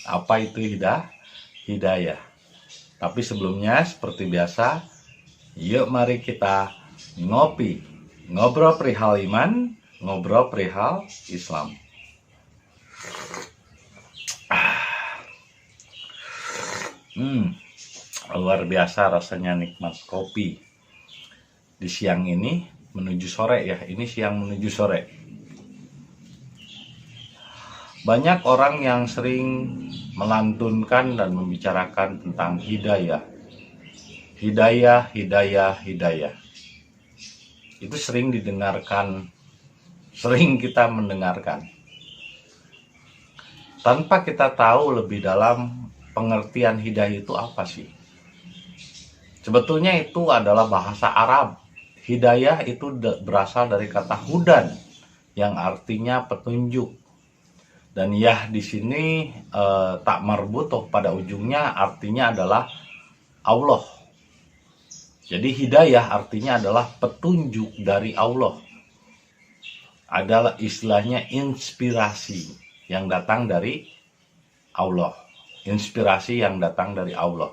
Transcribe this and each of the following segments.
apa itu hidayah. Tapi sebelumnya seperti biasa, yuk mari kita ngopi, ngobrol perihal iman, ngobrol perihal Islam. Luar biasa rasanya nikmat kopi di siang ini menuju sore ya. Ini siang menuju sore. Banyak orang yang sering melantunkan dan membicarakan tentang hidayah. Hidayah, hidayah, hidayah. Itu sering didengarkan, sering kita mendengarkan. Tanpa kita tahu lebih dalam pengertian hidayah itu apa sih. Sebetulnya itu adalah bahasa Arab. Hidayah itu berasal dari kata hudan yang artinya petunjuk. Dan yah di sini tak marbutoh pada ujungnya artinya adalah Allah. Jadi hidayah artinya adalah petunjuk dari Allah. Adalah istilahnya inspirasi yang datang dari Allah. Inspirasi yang datang dari Allah.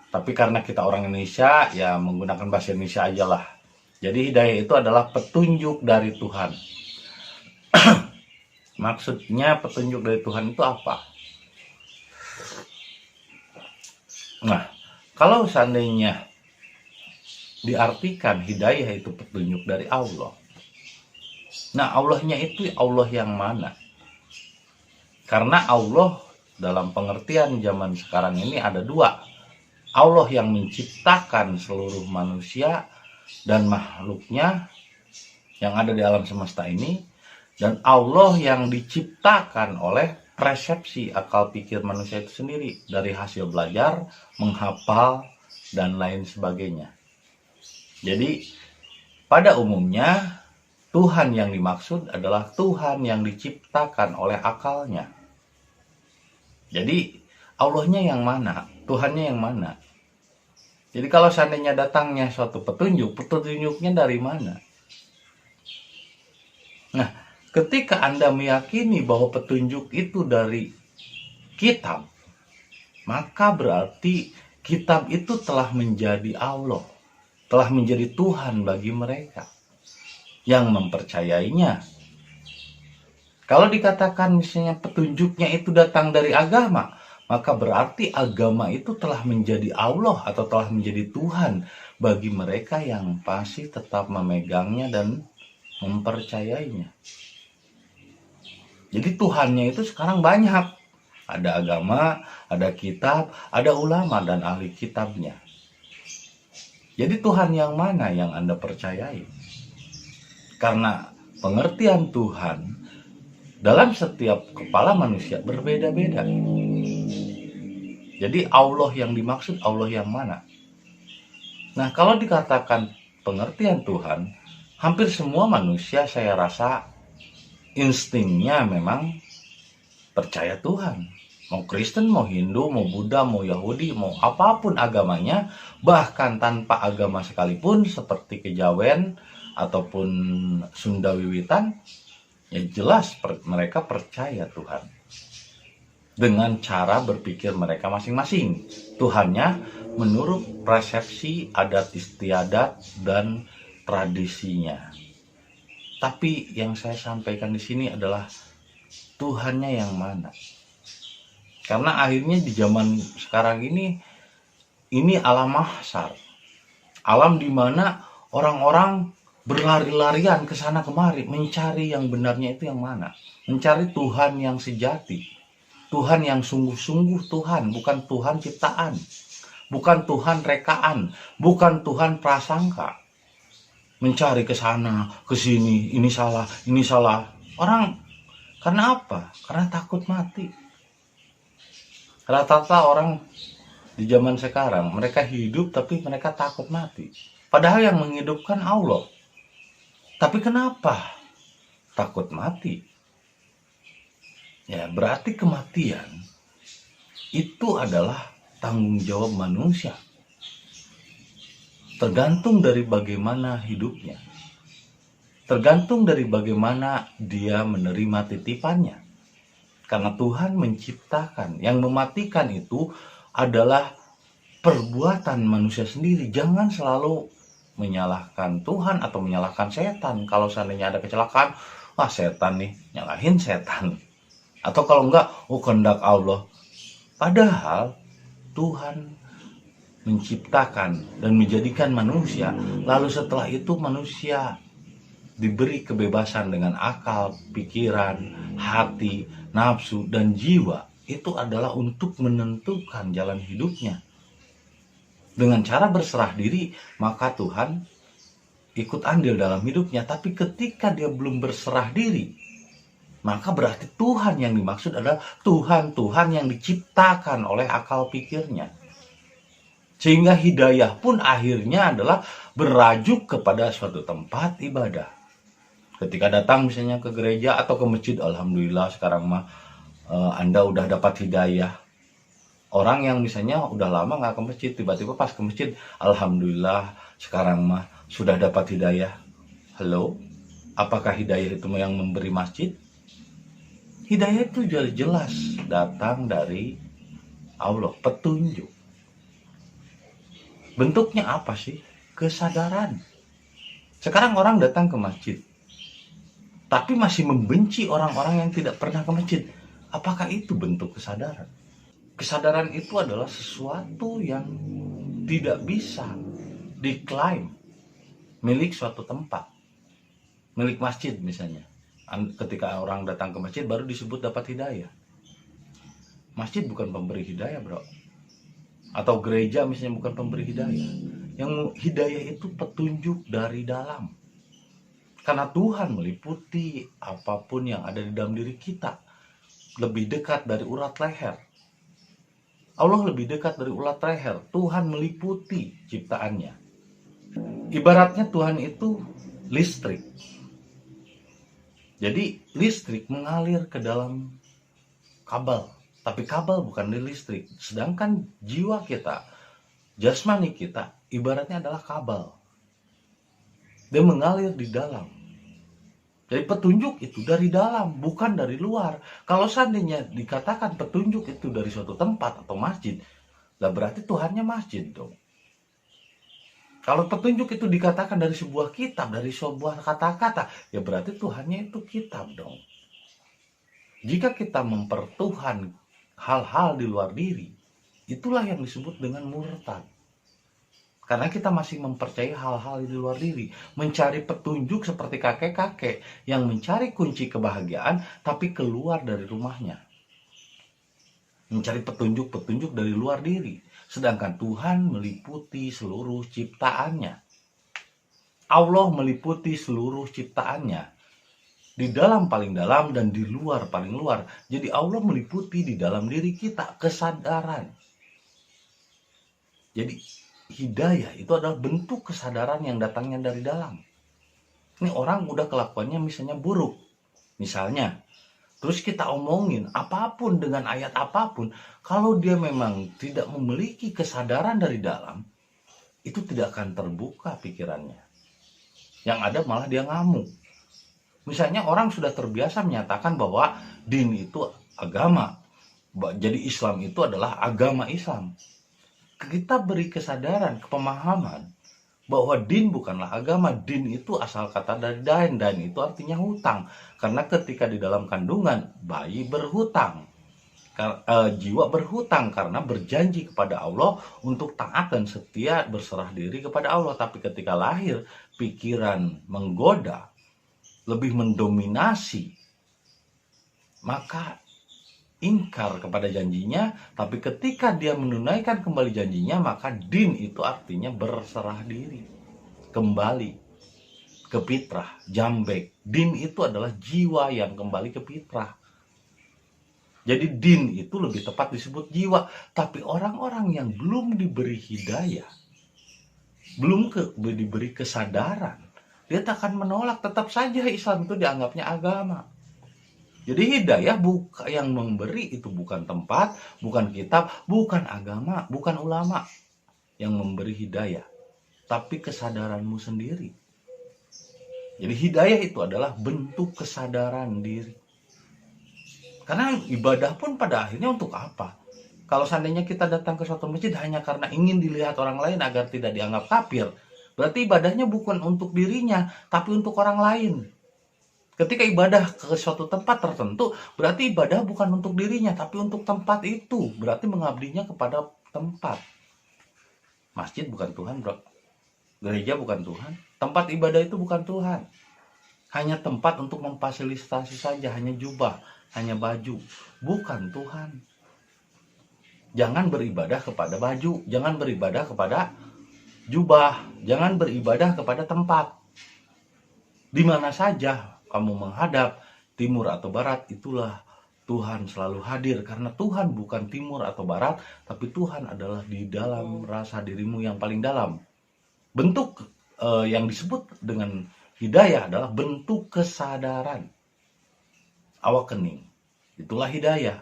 Tapi karena kita orang Indonesia ya menggunakan bahasa Indonesia aja lah. Jadi hidayah itu adalah petunjuk dari Tuhan. Maksudnya petunjuk dari Tuhan itu apa? Nah, kalau seandainya diartikan hidayah itu petunjuk dari Allah. Nah, Allahnya itu Allah yang mana? Karena Allah dalam pengertian zaman sekarang ini ada dua. Allah yang menciptakan seluruh manusia dan makhluknya yang ada di alam semesta ini, dan Allah yang diciptakan oleh persepsi akal pikir manusia itu sendiri dari hasil belajar, menghafal, dan lain sebagainya. Jadi pada umumnya Tuhan yang dimaksud adalah Tuhan yang diciptakan oleh akalnya. Jadi Allahnya yang mana? Tuhannya yang mana? Jadi kalau seandainya datangnya suatu petunjuk, petunjuknya dari mana? Nah, ketika Anda meyakini bahwa petunjuk itu dari kitab, maka berarti kitab itu telah menjadi Allah, telah menjadi Tuhan bagi mereka yang mempercayainya. Kalau dikatakan misalnya petunjuknya itu datang dari agama, maka berarti agama itu telah menjadi Allah atau telah menjadi Tuhan bagi mereka yang pasti tetap memegangnya dan mempercayainya. Jadi Tuhannya itu sekarang banyak. Ada agama, ada kitab, ada ulama dan ahli kitabnya. Jadi Tuhan yang mana yang Anda percayai? Karena pengertian Tuhan dalam setiap kepala manusia berbeda-beda. Jadi Allah yang dimaksud Allah yang mana? Nah, kalau dikatakan pengertian Tuhan, hampir semua manusia saya rasa instingnya memang percaya Tuhan. Mau Kristen, mau Hindu, mau Buddha, mau Yahudi, mau apapun agamanya, bahkan tanpa agama sekalipun seperti Kejawen ataupun Sunda Wiwitan, ya jelas mereka percaya Tuhan. Dengan cara berpikir mereka masing-masing. Tuhannya menurut persepsi adat istiadat dan tradisinya. Tapi yang saya sampaikan di sini adalah Tuhannya yang mana? Karena akhirnya di zaman sekarang ini alam mahsyar. Alam di mana orang-orang berlari-larian ke sana kemari mencari yang benarnya itu yang mana? Mencari Tuhan yang sejati. Tuhan yang sungguh-sungguh Tuhan, bukan Tuhan ciptaan, bukan Tuhan rekaan, bukan Tuhan prasangka. Mencari ke sana, ke sini, ini salah, ini salah. Orang karena apa? Karena takut mati. Rata-rata orang di zaman sekarang, mereka hidup tapi mereka takut mati. Padahal yang menghidupkan Allah. Tapi kenapa takut mati? Ya, berarti kematian itu adalah tanggung jawab manusia. Tergantung dari bagaimana hidupnya. Tergantung dari bagaimana dia menerima titipannya. Karena Tuhan menciptakan, yang mematikan itu adalah perbuatan manusia sendiri. Jangan selalu menyalahkan Tuhan atau menyalahkan setan. Kalau seandainya ada kecelakaan, wah setan nih, nyalahin setan. Atau kalau enggak, oh kehendak Allah. Padahal Tuhan menciptakan dan menjadikan manusia, lalu setelah itu manusia diberi kebebasan dengan akal, pikiran, hati, nafsu, dan jiwa. Itu adalah untuk menentukan jalan hidupnya. Dengan cara berserah diri, maka Tuhan ikut andil dalam hidupnya. Tapi ketika dia belum berserah diri, maka berarti Tuhan yang dimaksud adalah Tuhan yang diciptakan oleh akal pikirnya. Sehingga hidayah pun akhirnya adalah berajuk kepada suatu tempat ibadah. Ketika datang misalnya ke gereja atau ke masjid, alhamdulillah sekarang mah Anda udah dapat hidayah. Orang yang misalnya udah lama nggak ke masjid, tiba-tiba pas ke masjid, alhamdulillah sekarang mah sudah dapat hidayah. Halo, apakah hidayah itu yang memberi masjid? Hidayah itu jelas datang dari Allah, petunjuk. Bentuknya apa sih? Kesadaran. Sekarang orang datang ke masjid, tapi masih membenci orang-orang yang tidak pernah ke masjid. Apakah itu bentuk kesadaran? Kesadaran itu adalah sesuatu yang tidak bisa diklaim milik suatu tempat. Milik masjid misalnya. Ketika orang datang ke masjid baru disebut dapat hidayah. Masjid bukan pemberi hidayah, bro. Atau gereja misalnya bukan pemberi hidayah. Yang hidayah itu petunjuk dari dalam. Karena Tuhan meliputi apapun yang ada di dalam diri kita. Lebih dekat dari urat leher. Allah lebih dekat dari urat leher. Tuhan meliputi ciptaannya. Ibaratnya Tuhan itu listrik. Jadi listrik mengalir ke dalam kabel. Tapi kabel bukan listrik. Sedangkan jiwa kita, jasmani kita, ibaratnya adalah kabel. Dia mengalir di dalam. Jadi petunjuk itu dari dalam, bukan dari luar. Kalau seandainya dikatakan petunjuk itu dari suatu tempat atau masjid, lah berarti Tuhannya masjid dong. Kalau petunjuk itu dikatakan dari sebuah kitab, dari sebuah kata-kata, ya berarti Tuhannya itu kitab dong. Jika kita mempertuhan hal-hal di luar diri, itulah yang disebut dengan murtad. Karena kita masih mempercayai hal-hal di luar diri. Mencari petunjuk seperti kakek-kakek yang mencari kunci kebahagiaan tapi keluar dari rumahnya. Mencari petunjuk-petunjuk dari luar diri. Sedangkan Tuhan meliputi seluruh ciptaannya. Allah meliputi seluruh ciptaannya. Di dalam paling dalam dan di luar paling luar. Jadi Allah meliputi di dalam diri kita kesadaran. Jadi hidayah itu adalah bentuk kesadaran yang datangnya dari dalam. Ini orang udah kelakuannya misalnya buruk. Misalnya, terus kita omongin apapun dengan ayat apapun, kalau dia memang tidak memiliki kesadaran dari dalam, itu tidak akan terbuka pikirannya. Yang ada malah dia ngamuk. Misalnya orang sudah terbiasa menyatakan bahwa din itu agama. Jadi Islam itu adalah agama Islam. Kita beri kesadaran, kepemahaman bahwa din bukanlah agama. Din itu asal kata dari dain. Dain itu artinya hutang. Karena ketika di dalam kandungan, bayi berhutang. Jiwa berhutang karena berjanji kepada Allah untuk taat dan setia berserah diri kepada Allah. Tapi ketika lahir, pikiran menggoda, lebih mendominasi, maka ingkar kepada janjinya. Tapi ketika dia menunaikan kembali janjinya, maka din itu artinya berserah diri kembali ke fitrah, jambek. Din itu adalah jiwa yang kembali ke fitrah. Jadi din itu lebih tepat disebut jiwa. Tapi orang-orang yang belum diberi hidayah, belum diberi kesadaran, dia akan menolak. Tetap saja Islam itu dianggapnya agama. Jadi hidayah bukan yang memberi, itu bukan tempat, bukan kitab, bukan agama, bukan ulama yang memberi hidayah, tapi kesadaranmu sendiri. Jadi hidayah itu adalah bentuk kesadaran diri. Karena ibadah pun pada akhirnya untuk apa? Kalau seandainya kita datang ke suatu masjid hanya karena ingin dilihat orang lain agar tidak dianggap kafir, berarti ibadahnya bukan untuk dirinya, tapi untuk orang lain. Ketika ibadah ke suatu tempat tertentu, berarti ibadah bukan untuk dirinya, tapi untuk tempat itu. Berarti mengabdinya kepada tempat. Masjid bukan Tuhan, bro. Gereja bukan Tuhan. Tempat ibadah itu bukan Tuhan. Hanya tempat untuk memfasilitasi saja, hanya jubah, hanya baju. Bukan Tuhan. Jangan beribadah kepada baju, jangan beribadah kepada jubah, jangan beribadah kepada tempat. Di mana saja kamu menghadap, timur atau barat, itulah Tuhan selalu hadir. Karena Tuhan bukan timur atau barat, tapi Tuhan adalah di dalam rasa dirimu yang paling dalam. Bentuk yang disebut dengan hidayah adalah bentuk kesadaran. Awakening. Itulah hidayah.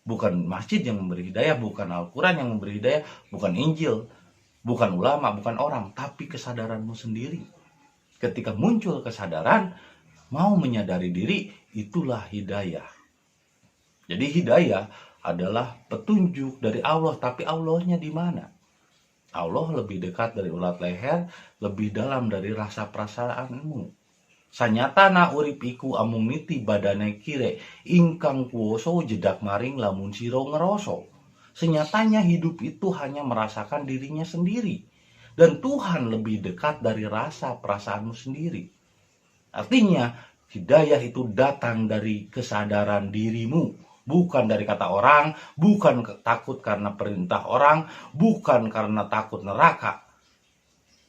Bukan masjid yang memberi hidayah, bukan Al-Quran yang memberi hidayah, bukan Injil, bukan ulama, bukan orang, tapi kesadaranmu sendiri. Ketika muncul kesadaran, mau menyadari diri, itulah hidayah. Jadi hidayah adalah petunjuk dari Allah, tapi Allahnya di mana? Allah lebih dekat dari ulat leher, lebih dalam dari rasa perasaanmu. Sanyatana urip iku amung niti badane kire ingkang kuoso jedak maring lamun siro ngeroso. Senyatanya hidup itu hanya merasakan dirinya sendiri. Dan Tuhan lebih dekat dari rasa perasaanmu sendiri. Artinya hidayah itu datang dari kesadaran dirimu. Bukan dari kata orang, bukan takut karena perintah orang, bukan karena takut neraka.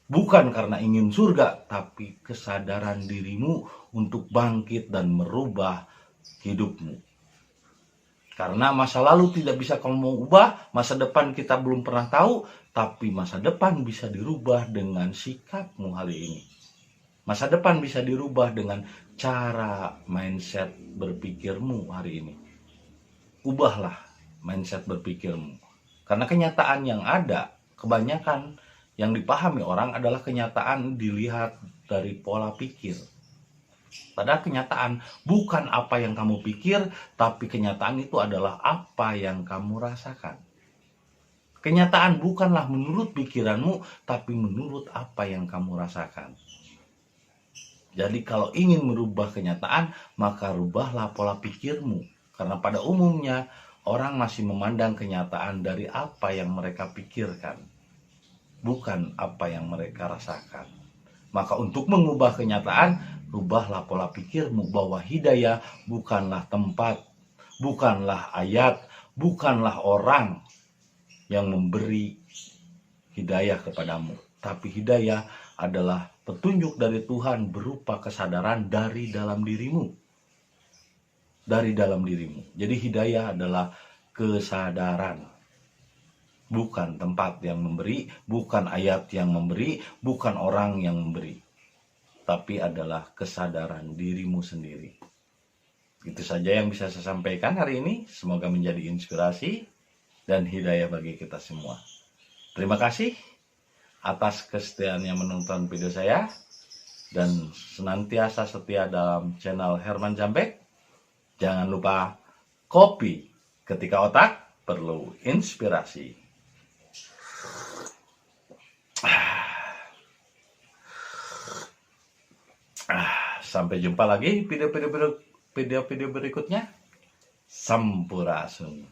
Bukan karena ingin surga, tapi kesadaran dirimu untuk bangkit dan merubah hidupmu. Karena masa lalu tidak bisa kamu ubah, masa depan kita belum pernah tahu, tapi masa depan bisa dirubah dengan sikapmu hari ini. Masa depan bisa dirubah dengan cara mindset berpikirmu hari ini. Ubahlah mindset berpikirmu. Karena kenyataan yang ada, kebanyakan yang dipahami orang adalah kenyataan dilihat dari pola pikir. Padahal kenyataan bukan apa yang kamu pikir, tapi kenyataan itu adalah apa yang kamu rasakan. Kenyataan bukanlah menurut pikiranmu, tapi menurut apa yang kamu rasakan. Jadi kalau ingin merubah kenyataan, maka rubahlah pola pikirmu. Karena pada umumnya orang masih memandang kenyataan dari apa yang mereka pikirkan, bukan apa yang mereka rasakan. Maka untuk mengubah kenyataan, rubahlah pola pikirmu bahwa hidayah bukanlah tempat, bukanlah ayat, bukanlah orang yang memberi hidayah kepadamu. Tapi hidayah adalah petunjuk dari Tuhan berupa kesadaran dari dalam dirimu. Dari dalam dirimu. Jadi hidayah adalah kesadaran. Bukan tempat yang memberi, bukan ayat yang memberi, bukan orang yang memberi. Tapi adalah kesadaran dirimu sendiri. Itu saja yang bisa saya sampaikan hari ini. Semoga menjadi inspirasi dan hidayah bagi kita semua. Terima kasih atas kesetiaannya menonton video saya. Dan senantiasa setia dalam channel Herman Jambek. Jangan lupa kopi ketika otak perlu inspirasi. Sampai jumpa lagi video-video berikutnya. Sampurasun.